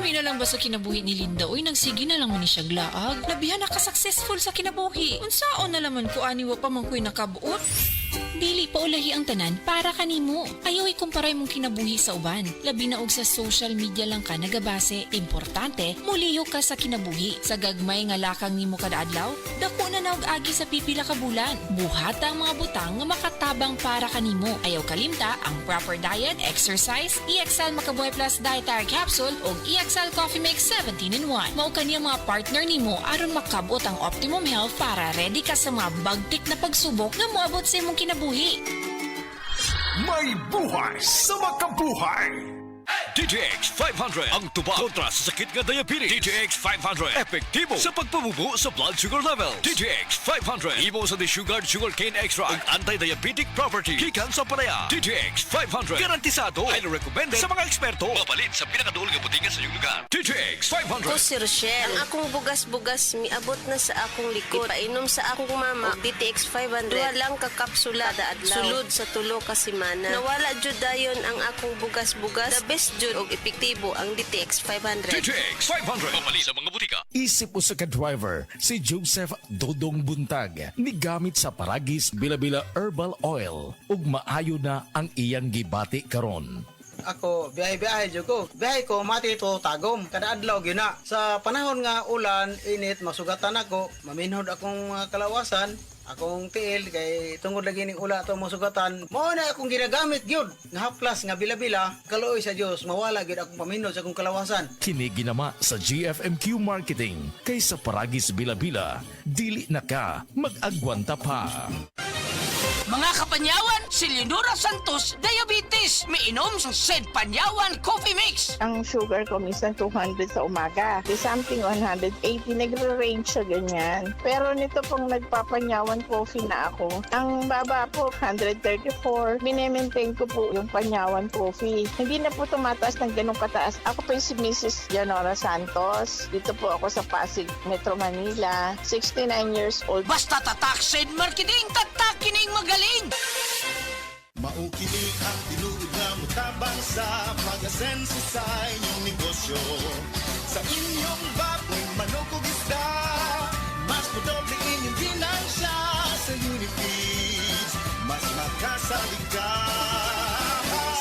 May na lang ba sa kinabuhi ni Linda? Uy, nagsige na lang man ni siya glaag. Labihan na ka-successful sa kinabuhi. Unsaon na laman ko aniwa pa man ko'y nakabuot. Dili pa ulahi ang tanan para kanimo. Ayaw ikumparay mong kinabuhi sa uban. Labi na og sa social media lang ka nagabase. Importante, muliho ka sa kinabuhi. Sa gagmay nga lakang nimo kada adlaw, dako na naog agi sa pipila ka bulan. Buhata ang mga butang nga makatabang para kanimo. Ayaw kalimta ang proper diet, exercise, EXL Makabuhay Plus Dietary Capsule o EXL Coffee Mix 17-in-1. Mao kaniya mga partner nimo aron makabot ang optimum health para ready ka sa mga bagtik na pagsubok nga moabot sa imong kinabuhi. May buhay sa makabuhay! DTX 500 ang tuba kontra sa sakit nga diabetes. DTX 500 epektibo sa pagpabubo sa blood sugar level. DTX 500 imo sa desugared sugarcane extract ug anti-diabetic property gikan sa palaya. DTX 500 garantisado, highly recommended sa mga eksperto. Mapalit sa pinakaduol nga butingan sa iyong lugar. DTX 500. Ako si Rochelle. Ang akong bugas-bugas miabot na sa akong likod. Painom sa akong mama og DTX 500. Duha lang ka kapsula kada adlaw. Sulod sa tulo ka semana. Nawala jud dayon ang akong bugas-bugas. The best jud og epektibo ang DTX 500. DTX 500 mapalit sa mga butika. Isip mo sa ka-driver, si Joseph Dodong Buntag, nigamit sa Paragis Bila-Bila Herbal Oil, ug maayo na ang iyang gibati karon. Ako, biyahe-biyahe jud ko. Biyahe ko, mati ito tagom. Kada adlaw gina. Sa panahon nga ulan, init, masugatan ako, maminhod akong kalawasan, akong tiil, kay tungod lagi ning ula ito masugatan. Mao na akong ginagamit gyud. Nga haplas, nga bila-bila, kaluoy sa Dios, mawala gyud akong paminhod sa akong kalawasan. Kini ginama sa GFMQ Marketing, kay sa Paragis Bila-Bila, dili na ka mag-agwanta pa. Mga kapanyawan, si Leonora Santos, diabetes. Miinom sa Sed Panyawan Coffee Mix. Ang sugar ko minsan 200 sa umaga. Di something 180, nagre-range siya ganyan. Pero nito pong nagpapanyawan coffee na ako. Ang baba po, 134. Binemaintain ko po yung panyawan coffee. Hindi na po tumataas ng ganong kataas. Ako po yung si Mrs. Leonora Santos. Dito po ako sa Pasig, Metro Manila. 69 years old. Basta tatak Sed Marketing, tatak kining magaling. Maukinig ang tinuod na mutabang sa pag-asenso sa inyong negosyo. Sa inyong baboy, manok o isda, mas madoble inyong ginansya sa Unifeeds. Mas makasalig ka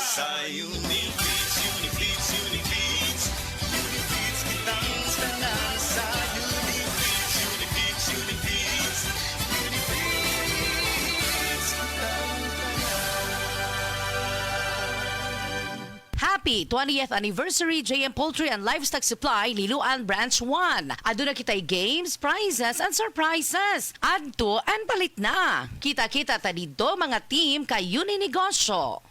sa Unifeeds, Unifeeds, Unifeeds. Unifeeds kitang tanan sa Unifeeds, Unifeeds, Unifeeds. Happy 20th Anniversary JM Poultry and Livestock Supply Liloan Branch 1. Aduna kitay games, prizes, and surprises. Adto and palit na. Kita-kita ta dito mga team kay Uninegosyo.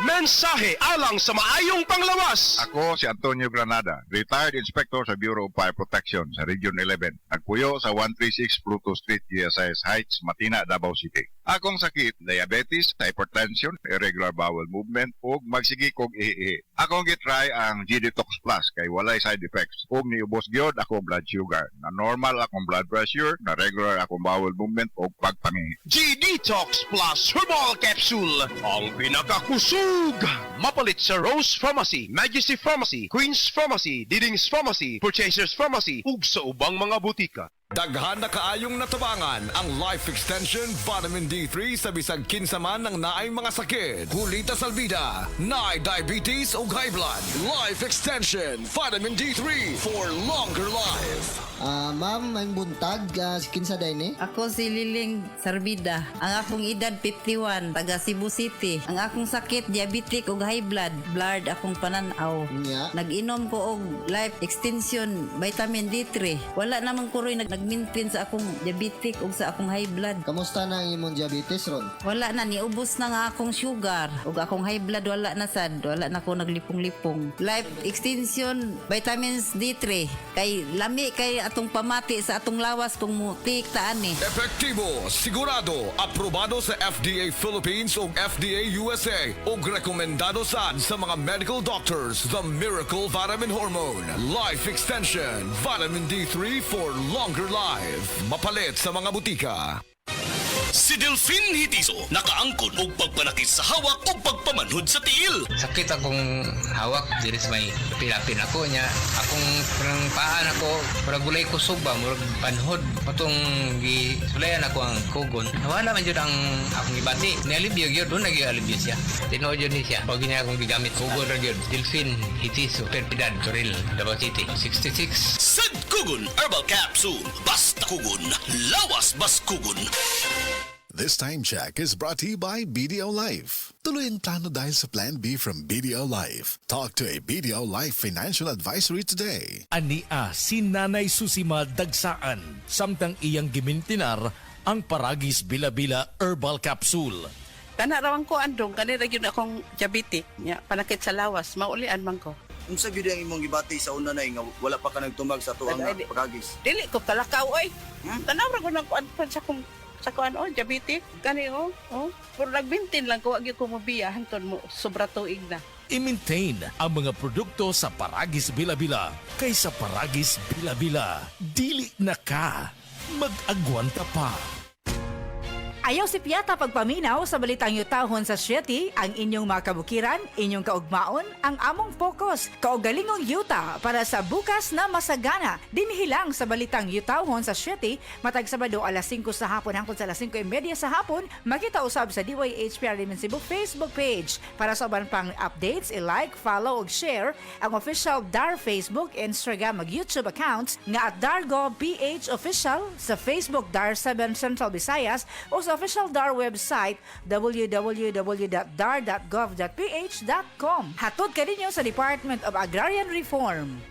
Mensahe alang sa maayong panglawas. Ako si Antonio Granada, retired inspector sa Bureau of Fire Protection sa Region 11. Nagpuyo sa 136 Pluto Street, GSIS Heights, Matina, Davao City. Akong sakit, diabetes, hypertension, irregular bowel movement, ug magsigi kog ihi. Akong gitry ang G-Detox Plus kay walay side effects. Ug niubos gyud ako blood sugar. Na normal akong blood pressure, na regular akong bowel movement ug pagpangihi. G-Detox Plus Herbal Capsule. Ang pinakakusog. Mapalit sa Rose Pharmacy, Majesty Pharmacy, Queen's Pharmacy, Diding's Pharmacy, Purchasers Pharmacy, ug sa ubang mga butika. Daghan na kaayong natabangan ang Life Extension Vitamin D3 sa bisag kinsaman ng naay mga sakit. Kulita salbida, naay diabetes o high blood. Life Extension Vitamin D3 for longer life. Ma'am, may buntag, kinsa day ni? Ako si Liling Sarbida. Ang akong edad 51, taga Cebu City. Ang akong sakit, diabetic o high blood. Blood akong pananaw. Nya? Nag-inom ko og Life Extension Vitamin D3. Wala namang kuroy nag-maintain sa akong diabetic o sa akong high blood. Kamusta na ang imong diabetes ron? Wala na, niubos na nga akong sugar. O akong high blood, wala na sad. Wala na ako naglipong-lipong. Life Extension Vitamins D3. Kay lami kay atong pamati sa atong lawas kung mutik taan ni. Epektibo, sigurado, aprobado sa FDA Philippines o FDA USA o rekomendado sad sa mga medical doctors. The Miracle Vitamin Hormone, Life Extension, Vitamin D3 for longer life. Mapalit sa mga butika. Si Delphine Hitiso nakaangkon og pagpanakit sa hawak o pagpamanhod sa tiil. Sakit akong hawak diri sa may pilapin ako niya. Akong parang paan ako, parang gulay kusog ba, murag panhod. Patong gisulayan ako ang kugon. Nawala man jud ang akong gibati. Nialibyo gyud, doon nag-alibyo siya. Tinuod yun niya. Pag niya akong gigamit kugon ra gyud. Delphine Hitiso, Perpidad, Toril, Davao City, 66. Sad Kugon Herbal Capsule. Basta kugon, lawas bas kugon. This time check is brought to you by BDO Life. Tuloy ang plano dahil sa Plan B from BDO Life. Talk to a BDO Life financial advisory today. Ania si Nanay Susima Dagsaan, samtang iyang gimintinar ang Paragis Bila-Bila Herbal Capsule. Kana rawan ko andong, kanira yun akong diabetic. Ya, panakit sa lawas, maulian man ko. Unsa gyud ang imong gibati sa una nay nga wala pa ka nagtumag sa tuang Paragis? Dili ko kalakaw oy. Tanaw ra ko nagkuan sa kuan diabetic. Kani pero nagbintin lang ko wag ko mobiya hangtod mo sobra tuig na. I-maintain ang mga produkto sa Paragis Bila-Bila kaysa Paragis Bila-Bila. Dili na ka. Mag-agwanta pa. Ayaw si Piata pagpaminaw sa balitang yutahon sa Sieti, ang inyong mga kabukiran, inyong kaugmaon, ang among focus, kaugalingong yuta para sa bukas na masagana. Dinhilang sa balitang yutahon sa Sieti, matag Sabado alas 5 sa hapon hangtod sa alas 5:30 sa hapon, makita usab sa DYHPR Cebu Facebook page. Para sa uban pang updates, i-like, follow ug share ang official DAR Facebook, Instagram ug YouTube accounts nga at Dargo PH Official sa Facebook DAR 7 Central Visayas o sa official DAR website www.dar.gov.ph.com. Hatod ka ninyo sa Department of Agrarian Reform.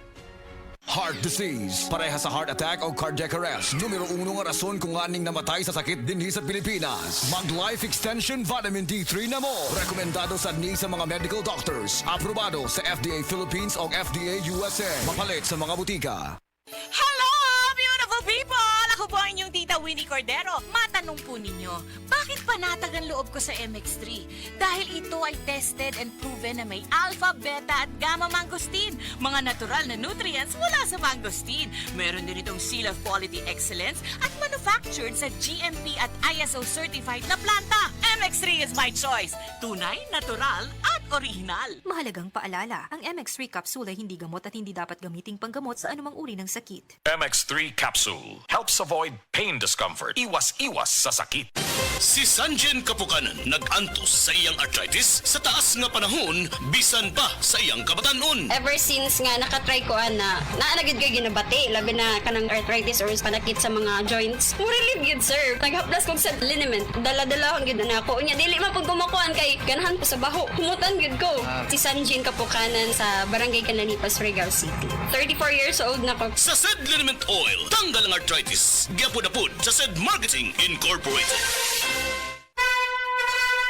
Heart disease, pareha sa heart attack o cardiac arrest. Numero 1 nga rason kung aning namatay sa sakit dinhi sa Pilipinas. Mag Life Extension Vitamin D3 na mo. Rekomendado sa ni sa mga medical doctors. Aprobado sa FDA Philippines o FDA USA. Mapalit sa mga butika. Hello, beautiful people! Ako po ang inyong tita Winnie Cordero. Matanong po ninyo, bakit panatag ang loob ko sa MX3? Dahil ito ay tested and proven na may alpha, beta at gamma mangosteen. Mga natural na nutrients mula sa mangosteen. Meron din itong Seal of Quality Excellence at manufactured sa GMP at ISO certified na planta. MX3 is my choice. Tunay, natural at original. Mahalagang paalala, ang MX3 capsule ay hindi gamot at hindi dapat gamiting panggamot sa anumang uri ng sakit. MX3 Capsule helps avoid pain discomfort. Iwas-iwas sa sakit. Si Sanjen Kapukanan nag-antos sa iyang arthritis sa taas nga panahon bisan pa sa iyang kabatanon. Ever since nga nakatry ko na naanagid kay ginabati labi na kanang arthritis or panakit sa mga joints. Mo relieve yun sir. Naghaplas kog sa liniment. Dala-dalahon gid na ako. Unya dili man pud kumakuan kay ganahan ko sa baho. Humutan gid ko. Si Sanjen Kapukanan sa Barangay Cananipas, Surigao City. 34 years old na ko. Sa Sed Liniment Oil, tanggal ang arthritis. Gyapod-apod sa Sed Marketing Incorporated.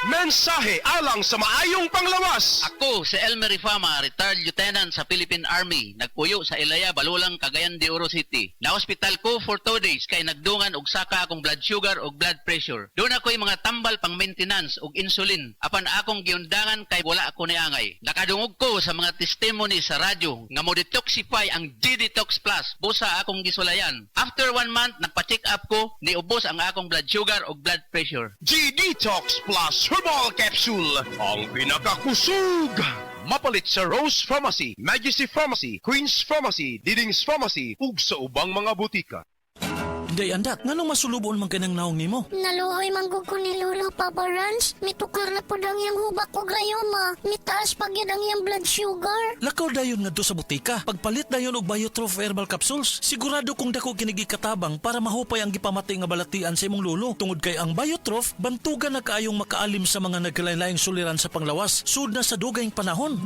Mensahe alang sa maayong panglawas. Ako si Elmer Rifama, retired lieutenant sa Philippine Army. Nagpuyo sa Ilaya, Balulang, Cagayan de Oro City. Na-hospital ko for 2 days kay nagdungan og saka akong blood sugar og blood pressure. Doon ako'y mga tambal pang maintenance og insulin. Apan akong giundangan kay wala ako niangay. Nakadungog ko sa mga testimony sa radyo nga mo detoxify ang G-Detox Plus. Busa akong gisulayan. After 1 month, nagpa-check up ko, niubos ang akong blood sugar og blood pressure. G-Detox Plus Herbal Capsule, ang pinakakusog. Mapalit sa Rose Pharmacy, Majesty Pharmacy, Queen's Pharmacy, Diding's Pharmacy, ug sa ubang mga butika. Day andak, nganong masulubon man kanang naong nimo? Naluoy manggug ko ni Lolo Papa Rans. Mitukar na po ang iyang hubak ko grayoma. Mitaas pag yun ang iyang blood sugar. Lakaw dayon nga do sa butika. Pagpalit dayon og Biotrof Herbal Capsules, sigurado kung dako kinigi katabang para mahupay ang gipamati nga balatian sa imong lolo. Tungod kay ang Biotrof, bantugan na kaayong makaalim sa mga nagkalain-laing suliran sa panglawas. Sud na sa dugayng panahon.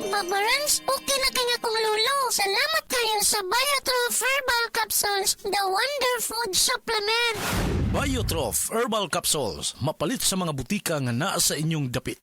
Papa Rans, okay na kanya kong lolo. Salamat kayo sa Biotrof Herbal Capsules, the wonder food supplement. Biotrof Herbal Capsules, mapalit sa mga butika nga naa sa inyong dapit.